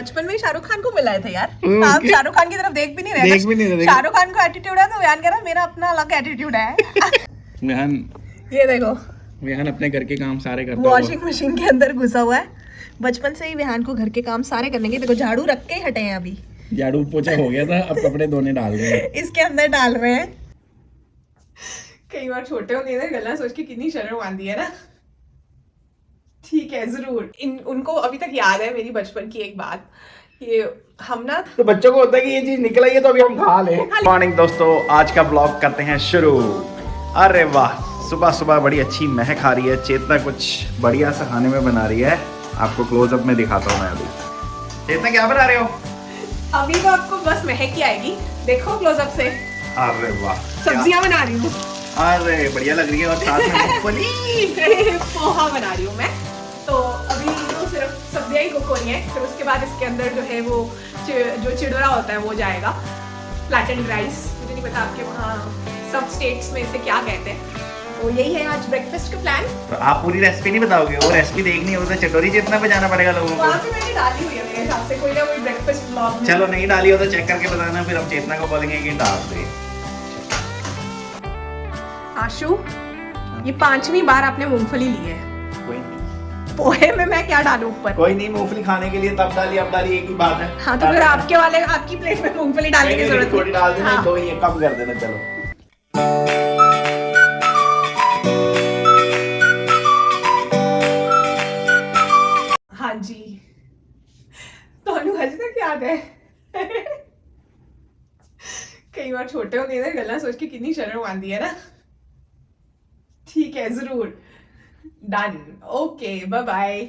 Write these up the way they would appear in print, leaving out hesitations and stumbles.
बचपन में शाहरुख खान को मिलाए थे यार। आप शाहरुख खान की तरफ देख भी नहीं रहे। शाहरुख खान को एटीट्यूड है तो विहान कह रहा है मेरा अपना अलग एटीट्यूड है। विहान ये देखो, विहान अपने घर के काम सारे करता है। वॉशिंग मशीन के अंदर घुसा हुआ है। बचपन से ही विहान को घर के काम सारे करने के, देखो झाड़ू रख के हटे हैं, अभी झाड़ू पोछा हो गया था, अब कपड़े धोने डाल रहे हैं। इसके अंदर डाल रहे हैं। कई बार छोटे होते हैं गला सोच के कितनी शर्म आती है ना। ठीक है, जरूर उनको अभी तक याद है मेरी बचपन की एक बात, ये हम ना तो बच्चों को होता है कि ये चीज निकल आई है तो अभी हम खा ले। मॉर्निंग दोस्तों, आज का ब्लॉग करते हैं शुरू। अरे वाह, सुबह सुबह बड़ी अच्छी महक आ रही है। चेतना कुछ बढ़िया सा खाने में बना रही है, आपको क्लोजअप में दिखाता हूँ मैं अभी। चेतना क्या बना रहे हो? अभी तो आपको बस महक ही आएगी, देखो क्लोजअप से। अरे वाह, सब्जियां बना रही हूँ। अरे बढ़िया लग रही है, और साथ में मूंगफली। पोहा बना रही हूँ मैं। तो अभी तो सिर्फ सब्जियां ही कुक हो रही हैं, फिर उसके बाद इसके अंदर जो है वो जो चिड़ोरा होता है वो जाएगा, फ्लैटेंड राइस। मुझे नहीं पता आपके वहाँ सब स्टेट्स में इसे क्या कहते हैं। तो यही है आज ब्रेकफास्ट का प्लान। तो आप पूरी रेसिपी नहीं बताओगे? वो रेसिपी देखनी है, उसे चटोरी जितना बजाना पड़ेगा लोगों को। वहाँ पे मैंने डाली हुई है मेरे हिसाब से, कोई ना कोई ब्रेकफास्ट ब्लॉग में। चलो नहीं डाली हो तो चेक करके बताना, फिर हम चेतना को बोलेंगे कि डाल दे। आशु, ये 5वीं बार आपने मूंगफली ली है। कोई नहीं, पोहे में मैं क्या डालूं ऊपर? कोई नहीं, मूंगफली खाने के लिए तब डाली अब डाली एक ही बात है। हाँ तो फिर आपकी प्लेट में मूंगफली डालने की जरूरत थोड़ी डाल देना, हाँ। दो ही कम कर देना। चलो हाँ जी, तो अज तक याद है। कई बार छोटे होते हैं गला सोच के कितनी शर्म आती है ना। ठीक है, जरूर डन, ओके, बाय बाय।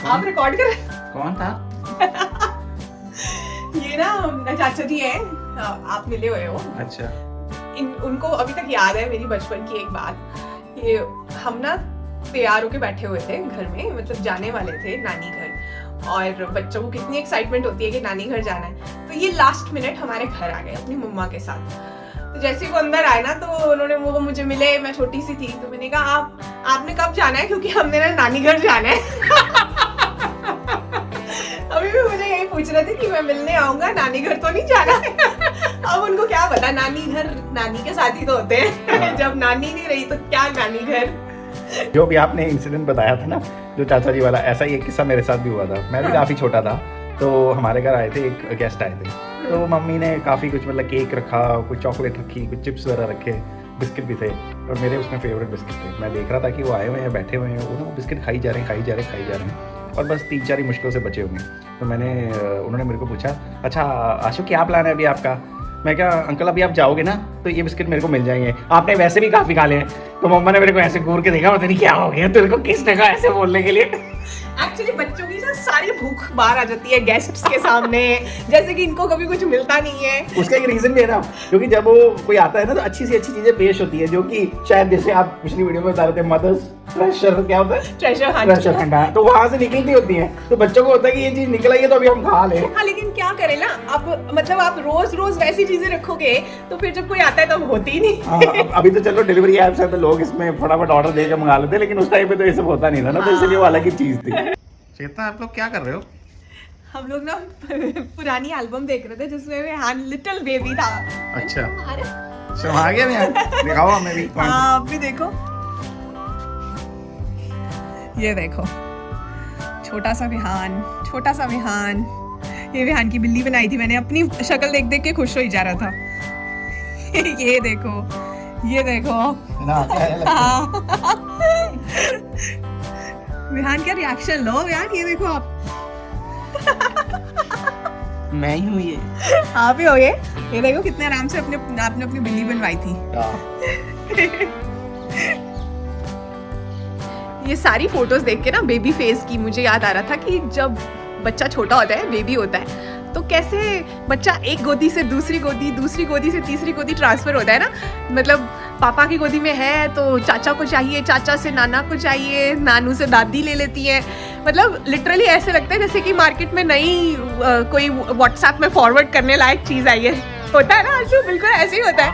आप रिकॉर्ड कर? कौन था? ये ना चाचा जी है, आप मिले हुए हो। अच्छा, उनको अभी तक याद है मेरी बचपन की एक बात, ये हम ना तैयार होके बैठे हुए थे घर में, मतलब जाने वाले थे नानी घर, और बच्चों को कितनी एक्साइटमेंट होती है कि नानी घर जाना है। तो ये लास्ट मिनट हमारे घर आ गए अपनी मम्मा के साथ। तो जैसे वो अंदर आए ना, तो उन्होंने वो मुझे मिले, मैं छोटी सी थी, तो मैंने कहा आपने कब जाना है, क्योंकि हमने ना नानी घर जाना है। अभी भी मुझे यही पूछ रहे थे कि मैं मिलने आऊंगा, नानी घर तो नहीं जाना है। अब उनको क्या पता, नानी घर नानी के साथ ही तो होते हैं। जब नानी नहीं रही तो क्या नानी घर। जो भी आपने इंसिडेंट बताया था ना, जो चाचा जी वाला, ऐसा ही एक किस्सा मेरे साथ भी हुआ था। मैं भी काफ़ी छोटा था, तो हमारे घर आए थे, एक गेस्ट आए थे, तो मम्मी ने काफ़ी कुछ, मतलब केक रखा, कुछ चॉकलेट रखी, कुछ चिप्स वगैरह रखे, बिस्किट भी थे, और मेरे उसमें फेवरेट बिस्किट थे। मैं देख रहा था कि वो आए हुए हैं, बैठे हुए हैं, वो बिस्किट खाई जा रहे हैं, और बस 3-4 ही मुश्किल से बचे होंगे। तो उन्होंने मेरे को पूछा, अच्छा आशु क्या प्लान है अभी आपका? मैं क्या, अंकल अभी आप जाओगे ना तो ये बिस्किट मेरे को मिल जाएंगे, आपने वैसे भी काफ़ी खा लिए। तो मम्मा ने मेरे को ऐसे घूर के देखा, पता नहीं क्या हो गया तेरे को, किसने कहा ऐसे बोलने के लिए। एक्चुअली बच्चों की ना सारी भूख बाहर आ जाती है गेस्ट्स के सामने, जैसे कि इनको कभी कुछ मिलता नहीं है। उसका एक रीजन भी है ना, क्योंकि जब वो कोई आता है ना तो अच्छी सी अच्छी चीजें पेश होती है, जो कि शायद जैसे आप पिछली वीडियो में बता रहे थे, मदर्स ट्रेजर, क्या होता है? ट्रेजर हंट, तो वहां से निकलती होती है। तो बच्चों को होता है कि ये चीज निकल आई है तो अभी हम खा ले। हाँ, लेकिन क्या करें ना, अब मतलब आप रोज रोज वैसी चीजें रखोगे तो फिर जब कोई आता है तो होती ही नहीं। अभी तो चलो डिलीवरी ऐप्स है तो लोग इसमें फटाफट ऑर्डर देकर मंगा लेते, लेकिन उस टाइम पे तो ये सब होता नहीं था ना, तो इसलिए वो अलग ही चीज थी। चेतना, आप लोग क्या कर रहे हो? हम लोग ना पुरानी एल्बम देख रहे थे जिसमें विहान लिटिल बेबी था। अच्छा, आ गया मैं, दिखाओ हमें भी। हाँ, आप भी देखो, ये देखो, छोटा सा विहान। ये विहान की बिल्ली बनाई थी मैंने, अपनी शक्ल देख देख के खुश हो ही जा रहा था। ये देखो हाँ। विहान का रिएक्शन लो विहान, ये देखो आप। मैं ही हूँ ये। आप ही हो ये देखो कितने आराम से आपने अपनी बिल्ली बनवाई थी। ये सारी फोटोज देख के ना बेबी फेस की मुझे याद आ रहा था कि जब बच्चा छोटा होता है, बेबी होता है, तो कैसे बच्चा एक गोदी से दूसरी गोदी से तीसरी गोदी ट्रांसफर होता है ना। मतलब पापा की गोदी में है तो चाचा को चाहिए, चाचा से नाना को चाहिए, नानू से दादी ले लेती है। मतलब लिटरली ऐसे लगता है जैसे कि मार्केट में नई कोई व्हाट्सएप में फॉरवर्ड करने लायक चीज आई है। होता है ना आशु, बिल्कुल ऐसे ही होता है।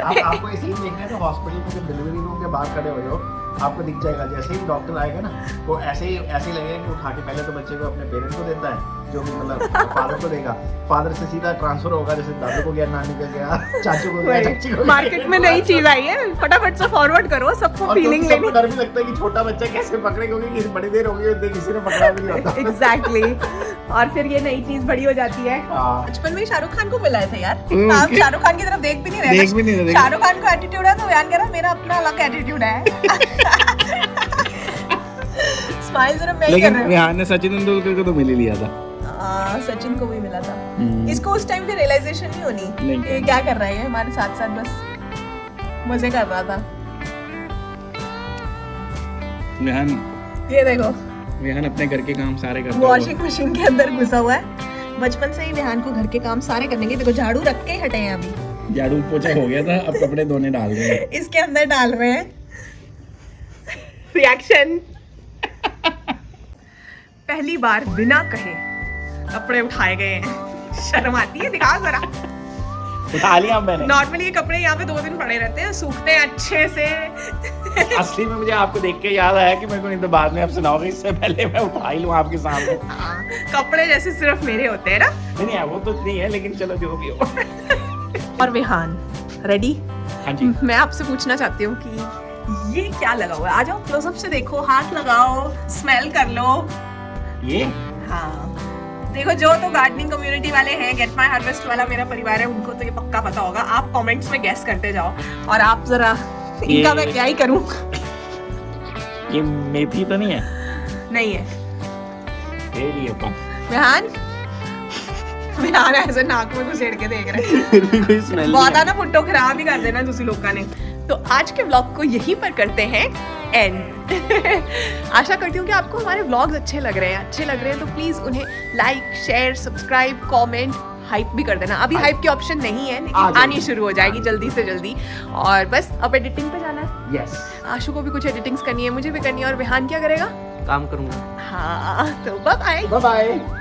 आपको ये सीन देखना है तो हॉस्पिटल में जब डिलीवरी रूम के बाहर खड़े हुए हो आपको दिख जाएगा। जैसे ही डॉक्टर आएगा ना, वो ऐसे ही लगेगा कि उठा के पहले तो बच्चे को अपने पेरेंट्स को देता है, जो भी मतलब फादर को देगा, फादर से सीधा ट्रांसफर होगा, जैसे दादू को गया, नानी को गया, चाचू को गया, चाची को गया। मार्केट में नई चीज आई है, फटाफट से फॉरवर्ड करो, सबको फीलिंग लेनी। डर भी लगता है कि छोटा बच्चा कैसे पकड़े, क्योंकि बड़ी देर हो गई किसी ने पकड़ा भी नहीं होता। एग्जैक्टली। और फिर ये नई चीज बड़ी हो जाती है। बचपन में शाहरुख खान को मिलाए थे यार, आप शाहरुख खान की तरफ देख भी नहीं रहे। शाहरुख खान का एटीट्यूड है तो बयान कह रहा मेरा अपना अलग एटीट्यूड है। स्माइल जरा मैं कर रहा हूं। यहाँ ने सचिन तेंदुलकर को तो मिल ही लिया था। सचिन को भी मिला था। इसको उस टाइम पे रियलाइजेशन नहीं होनी ये क्या कर रहा है, हमारे साथ साथ बस मजे कर रहा था। विहान, ये देखो विहान अपने घर के काम सारे करता है। वॉशिंग मशीन के अंदर घुसा हुआ है। बचपन से ही विहान को घर के काम सारे करने के, देखो झाड़ू रख के ही हटे हैं अभी। झाड़ू पोछा हो गया था, अब कपड़े धोने डाल रहे हैं। इसके अंदर डाल रहे हैं। रिएक्शन। पहली बार बिना कहे कपड़े उठाए गए हैं। शर्म आती है, दिखा जरा। उठा लिया मैंने। नॉर्मली ये कपड़े यहाँ पे 2 दिन पड़े रहते हैं, सूखते हैं अच्छे से। असली में मुझे आपको देख के याद आया कि मेरे को नहीं तो बाद में आप सुनाओगे, इससे पहले मैं उठा ही लूं आपके सामने। कपड़े जैसे सिर्फ मेरे होते हैं ना। नहीं वो तो नहीं है, लेकिन चलो जो भी हो। और विहान रेडी? हाँ जी। मैं आपसे पूछना चाहती हूँ कि ये क्या लगा हुआ है? आ जाओ क्लोजअप से देखो, हाथ लगाओ, स्मेल कर लो। ये हाँ देखो, जो तो गार्डनिंग कम्युनिटी वाले हैं, गेट माय हार्वेस्ट वाला मेरा परिवार है, उनको तो ये पक्का पता होगा। आप कमेंट्स में गेस करते जाओ और आप जरा इनका मैं क्या ही करूं। ये मेथी तो नहीं है? नहीं है। विहान ऐसे नाक में घुसेड़ के देख रहे हैं। कोई स्मेल बहुत आना पुट्टो खराब ही कर देना दूसरी लोग का ने। तो आज के व्लॉग को यहीं पर करते हैं एंड। आशा करती हूँ कि आपको हमारे व्लॉग्स अच्छे लग रहे हैं तो प्लीज उन्हें like, share, subscribe, comment, hype भी कर देना। अभी हाइप की ऑप्शन नहीं है, लेकिन आनी शुरू हो जाएगी जल्दी से जल्दी। और बस अब एडिटिंग पे जाना है। यस। आशु को भी कुछ एडिटिंग्स करनी है, मुझे भी करनी है, और विहान क्या करेगा? काम करूंगा। हाँ तो बाय बाय। Bye bye.